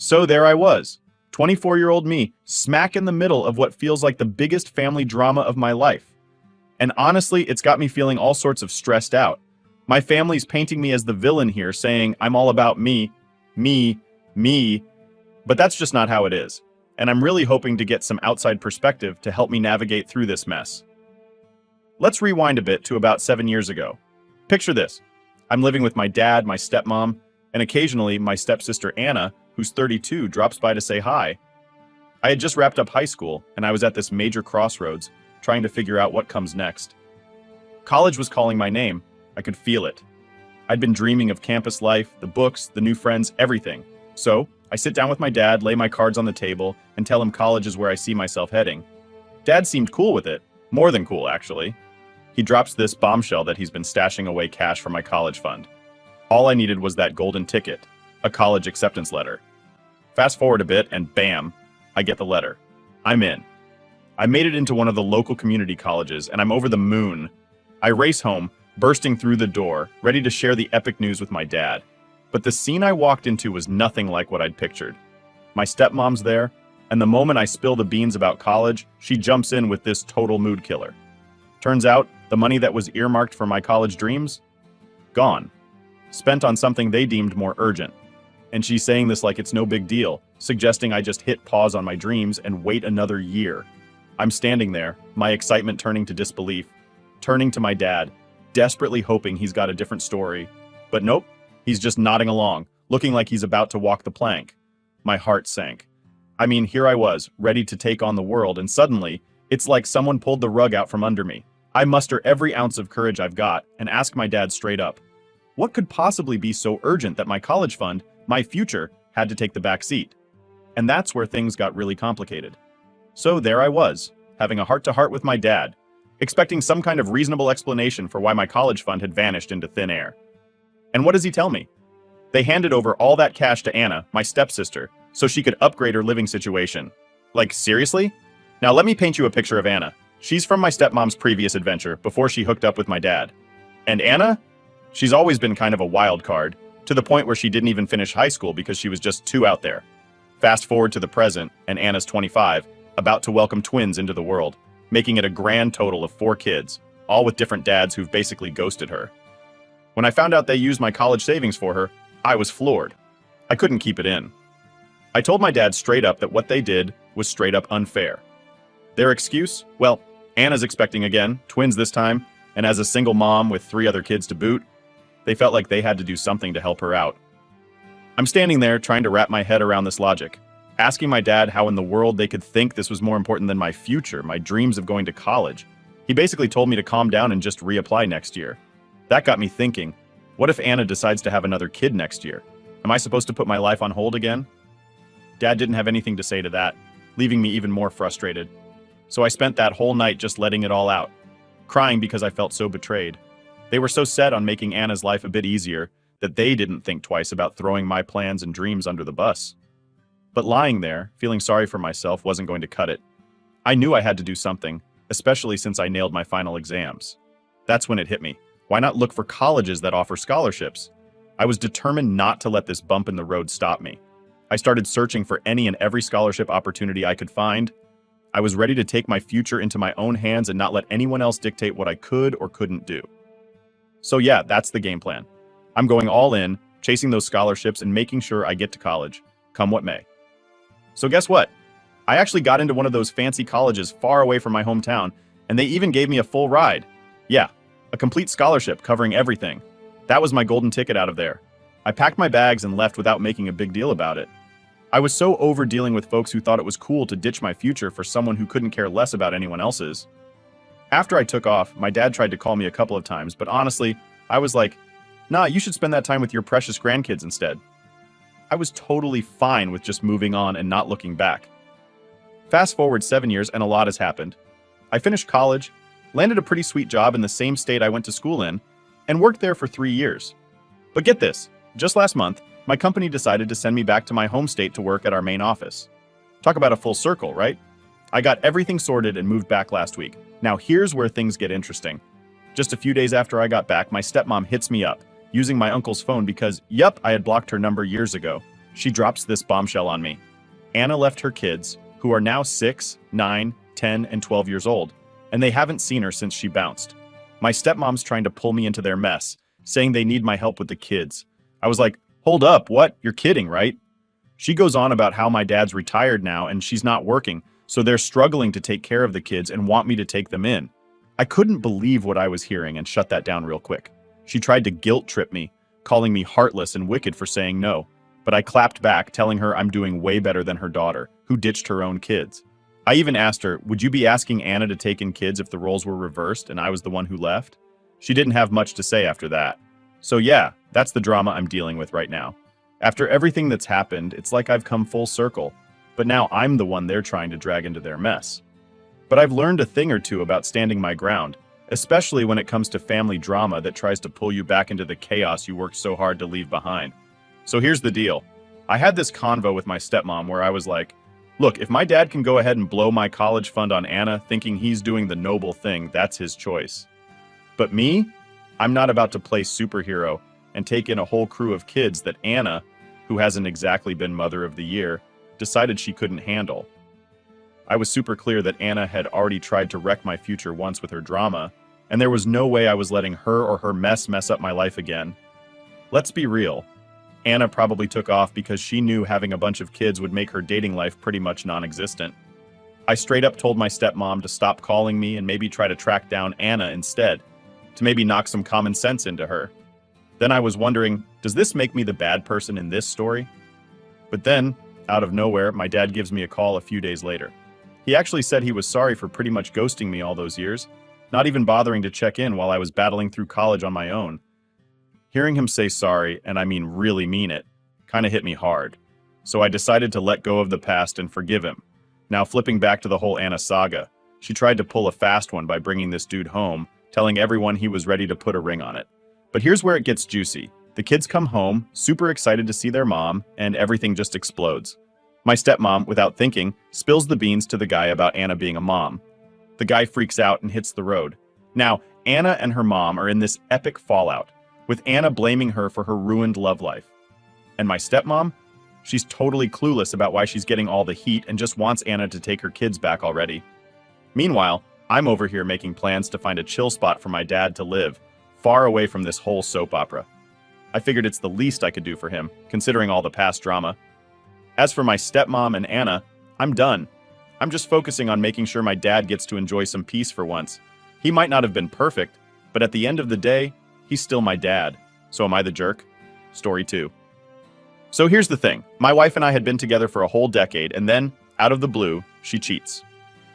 So there I was, 24-year-old me, smack in the middle of what feels like the biggest family drama of my life. And honestly, it's got me feeling all sorts of stressed out. My family's painting me as the villain here, saying I'm all about me, me, me, but that's just not how it is. And I'm really hoping to get some outside perspective to help me navigate through this mess. Let's rewind a bit to about 7 years ago. Picture this. I'm living with my dad, my stepmom, and occasionally my stepsister Anna, who's 32, drops by to say hi. I had just wrapped up high school, and I was at this major crossroads, trying to figure out what comes next. College was calling my name. I could feel it. I'd been dreaming of campus life, the books, the new friends, everything. So, I sit down with my dad, lay my cards on the table, and tell him college is where I see myself heading. Dad seemed cool with it. More than cool, actually. He drops this bombshell that he's been stashing away cash for my college fund. All I needed was that golden ticket, a college acceptance letter. Fast forward a bit, and bam, I get the letter. I'm in. I made it into one of the local community colleges, and I'm over the moon. I race home, bursting through the door, ready to share the epic news with my dad. But the scene I walked into was nothing like what I'd pictured. My stepmom's there, and the moment I spill the beans about college, she jumps in with this total mood killer. Turns out, the money that was earmarked for my college dreams? Gone. Spent on something they deemed more urgent. And she's saying this like it's no big deal, suggesting I just hit pause on my dreams and wait another year. I'm standing there, my excitement turning to disbelief, turning to my dad, desperately hoping he's got a different story. But nope, he's just nodding along, looking like he's about to walk the plank. My heart sank. I mean, here I was, ready to take on the world, and suddenly, it's like someone pulled the rug out from under me. I muster every ounce of courage I've got and ask my dad straight up, what could possibly be so urgent that my college fund, my future, had to take the back seat? And that's where things got really complicated. So there I was, having a heart-to-heart with my dad, expecting some kind of reasonable explanation for why my college fund had vanished into thin air. And what does he tell me? They handed over all that cash to Anna, my stepsister, so she could upgrade her living situation. Like, seriously? Now let me paint you a picture of Anna. She's from my stepmom's previous adventure, before she hooked up with my dad. And Anna? She's always been kind of a wild card, to the point where she didn't even finish high school because she was just too out there. Fast forward to the present, and Anna's 25, about to welcome twins into the world, making it a grand total of 4 kids, all with different dads who've basically ghosted her. When I found out they used my college savings for her, I was floored. I couldn't keep it in. I told my dad straight up that what they did was straight up unfair. Their excuse? Well, Anna's expecting again, twins this time, and as a single mom with 3 other kids to boot, they felt like they had to do something to help her out. I'm standing there trying to wrap my head around this logic, asking my dad how in the world they could think this was more important than my future, my dreams of going to college. He basically told me to calm down and just reapply next year. That got me thinking, what if Anna decides to have another kid next year? Am I supposed to put my life on hold again? Dad didn't have anything to say to that, leaving me even more frustrated. So I spent that whole night just letting it all out, crying because I felt so betrayed. They were so set on making Anna's life a bit easier that they didn't think twice about throwing my plans and dreams under the bus. But lying there, feeling sorry for myself, wasn't going to cut it. I knew I had to do something, especially since I nailed my final exams. That's when it hit me. Why not look for colleges that offer scholarships? I was determined not to let this bump in the road stop me. I started searching for any and every scholarship opportunity I could find. I was ready to take my future into my own hands and not let anyone else dictate what I could or couldn't do. So yeah, that's the game plan. I'm going all in, chasing those scholarships and making sure I get to college, come what may. So guess what? I actually got into one of those fancy colleges far away from my hometown, and they even gave me a full ride. Yeah, a complete scholarship covering everything. That was my golden ticket out of there. I packed my bags and left without making a big deal about it. I was so over dealing with folks who thought it was cool to ditch my future for someone who couldn't care less about anyone else's. After I took off, my dad tried to call me a couple of times, but honestly, I was like, nah, you should spend that time with your precious grandkids instead. I was totally fine with just moving on and not looking back. Fast forward 7 years and a lot has happened. I finished college, landed a pretty sweet job in the same state I went to school in, and worked there for 3 years. But get this, just last month, my company decided to send me back to my home state to work at our main office. Talk about a full circle, right? I got everything sorted and moved back last week. Now here's where things get interesting. Just a few days after I got back, my stepmom hits me up, using my uncle's phone because, yup, I had blocked her number years ago. She drops this bombshell on me. Anna left her kids, who are now 6, 9, 10, and 12 years old, and they haven't seen her since she bounced. My stepmom's trying to pull me into their mess, saying they need my help with the kids. I was like, hold up, what? You're kidding, right? She goes on about how my dad's retired now and she's not working, so they're struggling to take care of the kids and want me to take them in. I couldn't believe what I was hearing and shut that down real quick. She tried to guilt trip me, calling me heartless and wicked for saying no, but I clapped back, telling her I'm doing way better than her daughter, who ditched her own kids. I even asked her, would you be asking Anna to take in kids if the roles were reversed and I was the one who left? She didn't have much to say after that. So yeah, that's the drama I'm dealing with right now. After everything that's happened, it's like I've come full circle, but now I'm the one they're trying to drag into their mess. But I've learned a thing or two about standing my ground, especially when it comes to family drama that tries to pull you back into the chaos you worked so hard to leave behind. So here's the deal. I had this convo with my stepmom where I was like, look, if my dad can go ahead and blow my college fund on Anna thinking he's doing the noble thing, that's his choice. But me? I'm not about to play superhero and take in a whole crew of kids that Anna, who hasn't exactly been Mother of the Year, decided she couldn't handle. I was super clear that Anna had already tried to wreck my future once with her drama, and there was no way I was letting her or her mess up my life again. Let's be real. Anna probably took off because she knew having a bunch of kids would make her dating life pretty much non-existent. I straight up told my stepmom to stop calling me and maybe try to track down Anna instead, to maybe knock some common sense into her. Then I was wondering, does this make me the bad person in this story? But then, out of nowhere, my dad gives me a call a few days later. He actually said he was sorry for pretty much ghosting me all those years, not even bothering to check in while I was battling through college on my own. Hearing him say sorry, and I mean really mean it, kind of hit me hard. So I decided to let go of the past and forgive him. Now flipping back to the whole Anna saga, she tried to pull a fast one by bringing this dude home, telling everyone he was ready to put a ring on it. But here's where it gets juicy. The kids come home, super excited to see their mom, and everything just explodes. My stepmom, without thinking, spills the beans to the guy about Anna being a mom. The guy freaks out and hits the road. Now, Anna and her mom are in this epic fallout, with Anna blaming her for her ruined love life. And my stepmom? She's totally clueless about why she's getting all the heat and just wants Anna to take her kids back already. Meanwhile, I'm over here making plans to find a chill spot for my dad to live, far away from this whole soap opera. I figured it's the least I could do for him, considering all the past drama. As for my stepmom and Anna, I'm done. I'm just focusing on making sure my dad gets to enjoy some peace for once. He might not have been perfect, but at the end of the day, he's still my dad. So am I the jerk? Story 2. So here's the thing. My wife and I had been together for a whole decade, and then, out of the blue, she cheats.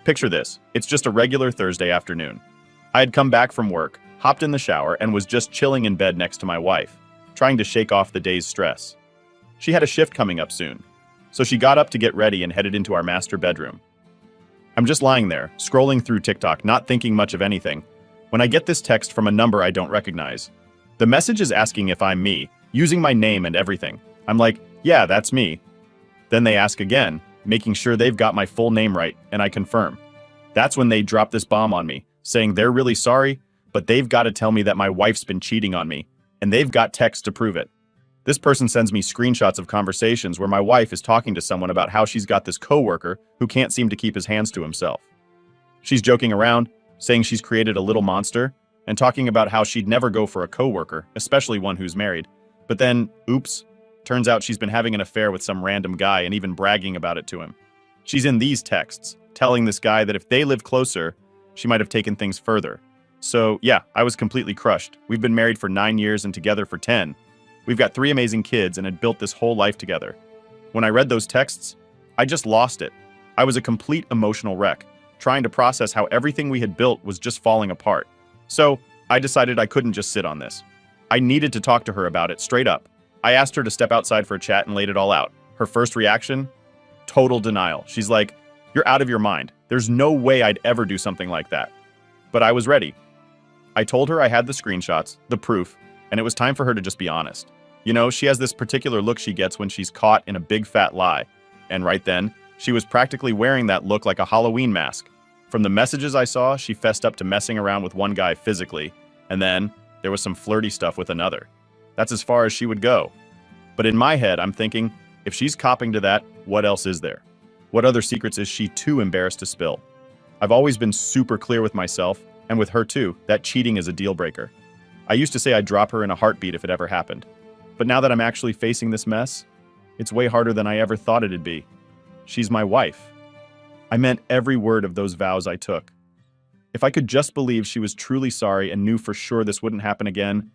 Picture this. It's just a regular Thursday afternoon. I had come back from work, hopped in the shower, and was just chilling in bed next to my wife, trying to shake off the day's stress. She had a shift coming up soon, so she got up to get ready and headed into our master bedroom. I'm just lying there, scrolling through TikTok, not thinking much of anything, when I get this text from a number I don't recognize. The message is asking if I'm me, using my name and everything. I'm like, yeah, that's me. Then they ask again, making sure they've got my full name right, and I confirm. That's when they drop this bomb on me, saying they're really sorry, but they've got to tell me that my wife's been cheating on me, and they've got text to prove it. This person sends me screenshots of conversations where my wife is talking to someone about how she's got this coworker who can't seem to keep his hands to himself. She's joking around, saying she's created a little monster, and talking about how she'd never go for a coworker, especially one who's married. But then, oops, turns out she's been having an affair with some random guy and even bragging about it to him. She's in these texts, telling this guy that if they lived closer, she might have taken things further. So yeah, I was completely crushed. We've been married for 9 years and together for 10. We've got 3 amazing kids and had built this whole life together. When I read those texts, I just lost it. I was a complete emotional wreck, trying to process how everything we had built was just falling apart. So I decided I couldn't just sit on this. I needed to talk to her about it straight up. I asked her to step outside for a chat and laid it all out. Her first reaction? Total denial. She's like, "You're out of your mind. There's no way I'd ever do something like that." But I was ready. I told her I had the screenshots, the proof, and it was time for her to just be honest. You know, she has this particular look she gets when she's caught in a big fat lie. And right then, she was practically wearing that look like a Halloween mask. From the messages I saw, she fessed up to messing around with one guy physically, and then there was some flirty stuff with another. That's as far as she would go. But in my head, I'm thinking, If she's copping to that, what else is there? What other secrets is she too embarrassed to spill? I've always been super clear with myself, and with her too, that cheating is a deal breaker. I used to say I'd drop her in a heartbeat if it ever happened. But now that I'm actually facing this mess, it's way harder than I ever thought it'd be. She's my wife. I meant every word of those vows I took. If I could just believe she was truly sorry and knew for sure this wouldn't happen again,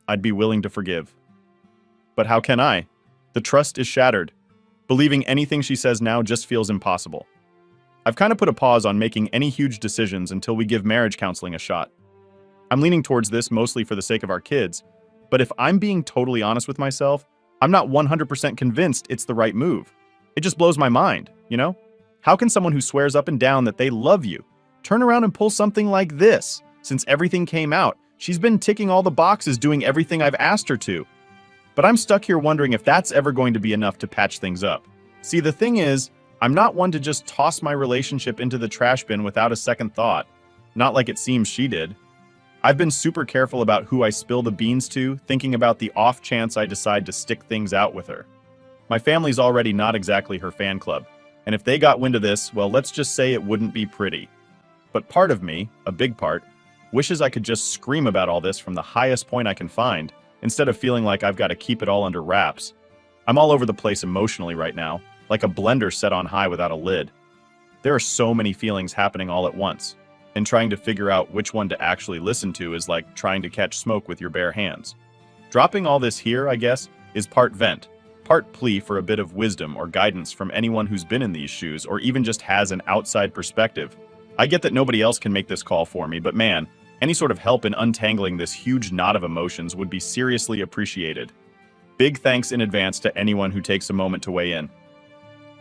I'd be willing to forgive. But how can I? The trust is shattered. Believing anything she says now just feels impossible. I've kind of put a pause on making any huge decisions until we give marriage counseling a shot. I'm leaning towards this mostly for the sake of our kids, but if I'm being totally honest with myself, I'm not 100% convinced it's the right move. It just blows my mind, you know? How can someone who swears up and down that they love you turn around and pull something like this? Since everything came out, she's been ticking all the boxes, doing everything I've asked her to. But I'm stuck here wondering if that's ever going to be enough to patch things up. See, the thing is, I'm not one to just toss my relationship into the trash bin without a second thought. Not like it seems she did. I've been super careful about who I spill the beans to, thinking about the off chance I decide to stick things out with her. My family's already not exactly her fan club, and if they got wind of this, well, let's just say it wouldn't be pretty. But part of me, a big part, wishes I could just scream about all this from the highest point I can find, instead of feeling like I've got to keep it all under wraps. I'm all over the place emotionally right now, like a blender set on high without a lid. There are so many feelings happening all at once, and trying to figure out which one to actually listen to is like trying to catch smoke with your bare hands. Dropping all this here, I guess, is part vent, part plea for a bit of wisdom or guidance from anyone who's been in these shoes or even just has an outside perspective. I get that nobody else can make this call for me, but man, any sort of help in untangling this huge knot of emotions would be seriously appreciated. Big thanks in advance to anyone who takes a moment to weigh in.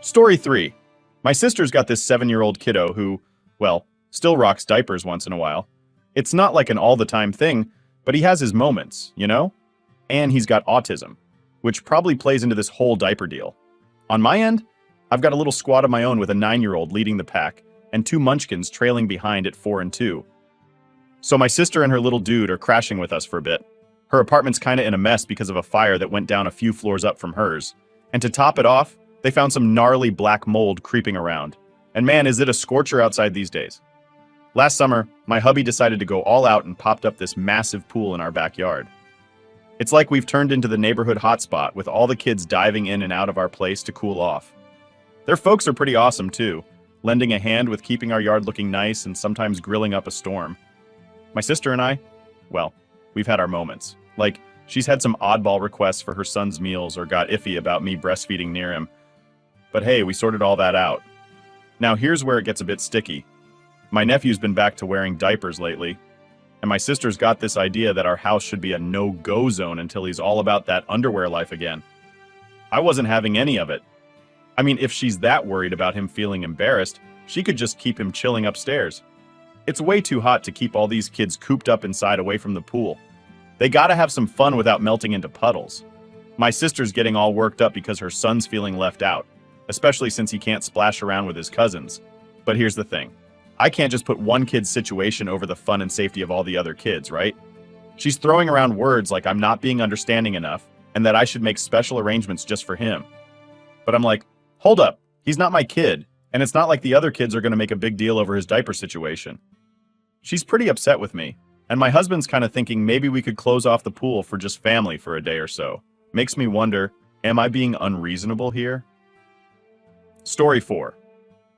Story 3. My sister's got this 7-year-old kiddo who, well, still rocks diapers once in a while. It's not like an all-the-time thing, but he has his moments, you know? And he's got autism, which probably plays into this whole diaper deal. On my end, I've got a little squad of my own with a 9-year-old leading the pack, and 2 munchkins trailing behind at 4 and 2. So my sister and her little dude are crashing with us for a bit. Her apartment's kinda in a mess because of a fire that went down a few floors up from hers. And to top it off, they found some gnarly black mold creeping around. And man, is it a scorcher outside these days. Last summer, my hubby decided to go all out and popped up this massive pool in our backyard. It's like we've turned into the neighborhood hotspot with all the kids diving in and out of our place to cool off. Their folks are pretty awesome too, lending a hand with keeping our yard looking nice and sometimes grilling up a storm. My sister and I, well, we've had our moments. Like, she's had some oddball requests for her son's meals or got iffy about me breastfeeding near him. But hey, we sorted all that out. Now here's where it gets a bit sticky. My nephew's been back to wearing diapers lately, and my sister's got this idea that our house should be a no-go zone until he's all about that underwear life again. I wasn't having any of it. I mean, if she's that worried about him feeling embarrassed, she could just keep him chilling upstairs. It's way too hot to keep all these kids cooped up inside away from the pool. They gotta have some fun without melting into puddles. My sister's getting all worked up because her son's feeling left out, especially since he can't splash around with his cousins. But here's the thing. I can't just put one kid's situation over the fun and safety of all the other kids, right? She's throwing around words like I'm not being understanding enough and that I should make special arrangements just for him. But I'm like, hold up, he's not my kid, and it's not like the other kids are gonna make a big deal over his diaper situation. She's pretty upset with me, and my husband's kind of thinking maybe we could close off the pool for just family for a day or so. Makes me wonder, am I being unreasonable here? Story 4.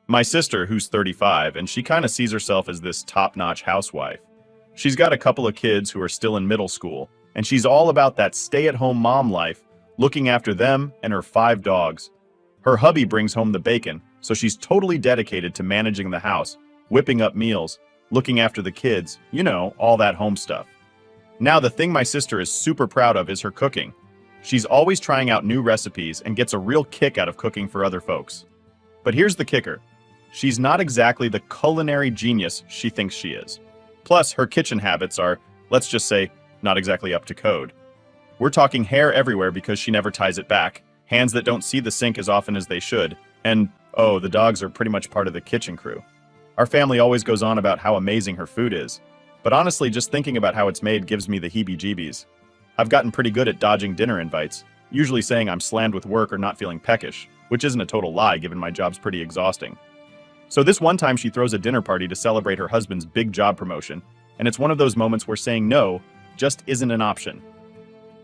My sister, who's 35, and she kind of sees herself as this top-notch housewife. She's got a couple of kids who are still in middle school, and she's all about that stay-at-home mom life, looking after them and her 5 dogs. Her hubby brings home the bacon, so she's totally dedicated to managing the house, whipping up meals, looking after the kids, you know, all that home stuff. Now, the thing my sister is super proud of is her cooking. She's always trying out new recipes and gets a real kick out of cooking for other folks. But here's the kicker. She's not exactly the culinary genius she thinks she is. Plus, her kitchen habits are, let's just say, not exactly up to code. We're talking hair everywhere because she never ties it back, hands that don't see the sink as often as they should, and, oh, the dogs are pretty much part of the kitchen crew. Our family always goes on about how amazing her food is, but honestly, just thinking about how it's made gives me the heebie-jeebies. I've gotten pretty good at dodging dinner invites, usually saying I'm slammed with work or not feeling peckish, which isn't a total lie given my job's pretty exhausting. So this one time she throws a dinner party to celebrate her husband's big job promotion, and it's one of those moments where saying no just isn't an option.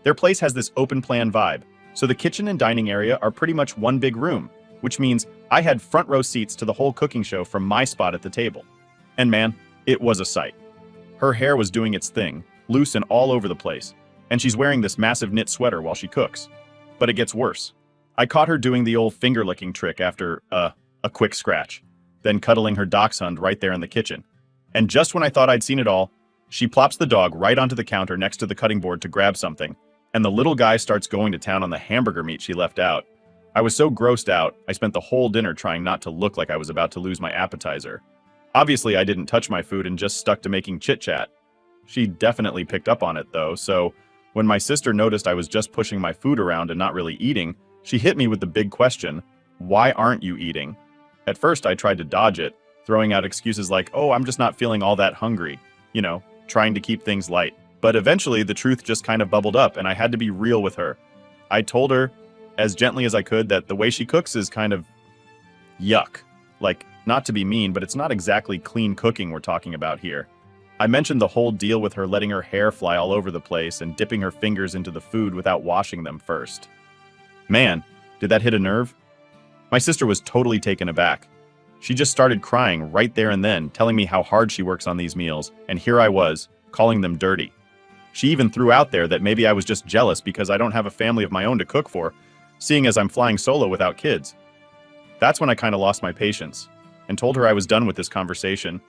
Their place has this open plan vibe, so the kitchen and dining area are pretty much one big room, which means I had front row seats to the whole cooking show from my spot at the table. And man, it was a sight. Her hair was doing its thing, loose and all over the place, and she's wearing this massive knit sweater while she cooks. But it gets worse. I caught her doing the old finger-licking trick after, a quick scratch, then cuddling her dachshund right there in the kitchen. And just when I thought I'd seen it all, she plops the dog right onto the counter next to the cutting board to grab something, and the little guy starts going to town on the hamburger meat she left out. I was so grossed out, I spent the whole dinner trying not to look like I was about to lose my appetizer. Obviously, I didn't touch my food and just stuck to making chit-chat. She definitely picked up on it, though, so when my sister noticed I was just pushing my food around and not really eating, she hit me with the big question, why aren't you eating? At first, I tried to dodge it, throwing out excuses like, oh, I'm just not feeling all that hungry, trying to keep things light. But eventually, the truth just kind of bubbled up, and I had to be real with her. I told her, as gently as I could, that the way she cooks is kind of yuck. Like, not to be mean, but it's not exactly clean cooking we're talking about here. I mentioned the whole deal with her letting her hair fly all over the place and dipping her fingers into the food without washing them first. Man, did that hit a nerve? My sister was totally taken aback. She just started crying right there and then, telling me how hard she works on these meals, and here I was, calling them dirty. She even threw out there that maybe I was just jealous because I don't have a family of my own to cook for, seeing as I'm flying solo without kids. That's when I kind of lost my patience, and told her I was done with this conversation,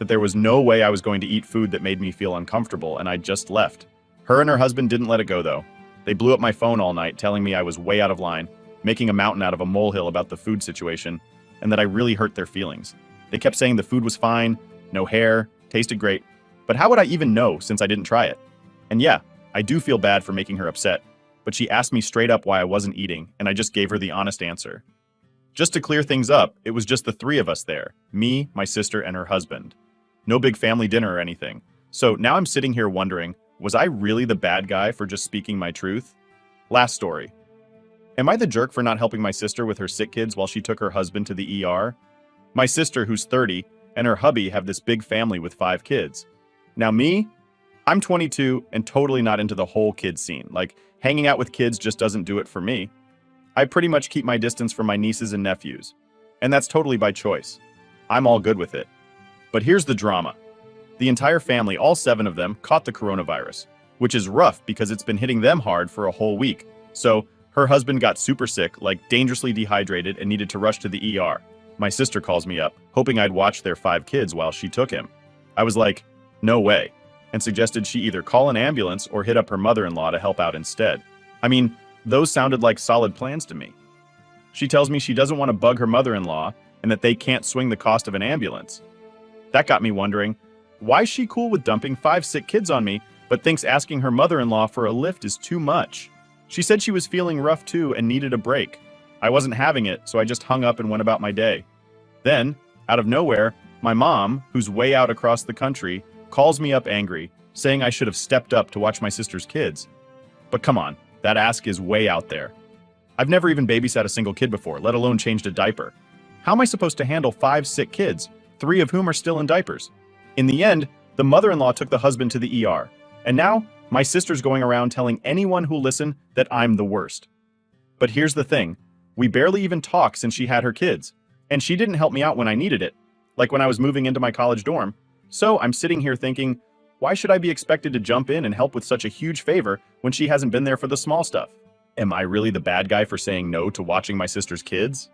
that there was no way I was going to eat food that made me feel uncomfortable, and I just left. Her and her husband didn't let it go, though. They blew up my phone all night, telling me I was way out of line, making a mountain out of a molehill about the food situation, and that I really hurt their feelings. They kept saying the food was fine, no hair, tasted great, but how would I even know since I didn't try it? And yeah, I do feel bad for making her upset, but she asked me straight up why I wasn't eating, and I just gave her the honest answer. Just to clear things up, it was just the three of us there, me, my sister, and her husband. No big family dinner or anything. So now I'm sitting here wondering, was I really the bad guy for just speaking my truth? Last story. Am I the jerk for not helping my sister with her sick kids while she took her husband to the ER? My sister, who's 30, and her hubby have this big family with 5 kids. Now me? I'm 22 and totally not into the whole kid scene. Like, hanging out with kids just doesn't do it for me. I pretty much keep my distance from my nieces and nephews. And that's totally by choice. I'm all good with it. But here's the drama. The entire family, all 7 of them, caught the coronavirus, which is rough because it's been hitting them hard for a whole week. So, her husband got super sick, like dangerously dehydrated, and needed to rush to the ER. My sister calls me up, hoping I'd watch their 5 kids while she took him. I was like, no way, and suggested she either call an ambulance or hit up her mother-in-law to help out instead. I mean, those sounded like solid plans to me. She tells me she doesn't want to bug her mother-in-law and that they can't swing the cost of an ambulance. That got me wondering, why is she cool with dumping 5 sick kids on me, but thinks asking her mother-in-law for a lift is too much? She said she was feeling rough too and needed a break. I wasn't having it, so I just hung up and went about my day. Then, out of nowhere, my mom, who's way out across the country, calls me up angry, saying I should have stepped up to watch my sister's kids. But come on, that ask is way out there. I've never even babysat a single kid before, let alone changed a diaper. How am I supposed to handle 5 sick kids, 3 of whom are still in diapers? In the end, the mother-in-law took the husband to the ER, and now my sister's going around telling anyone who'll listen that I'm the worst. But here's the thing, we barely even talk since she had her kids, and she didn't help me out when I needed it, like when I was moving into my college dorm. So I'm sitting here thinking, why should I be expected to jump in and help with such a huge favor when she hasn't been there for the small stuff? Am I really the bad guy for saying no to watching my sister's kids?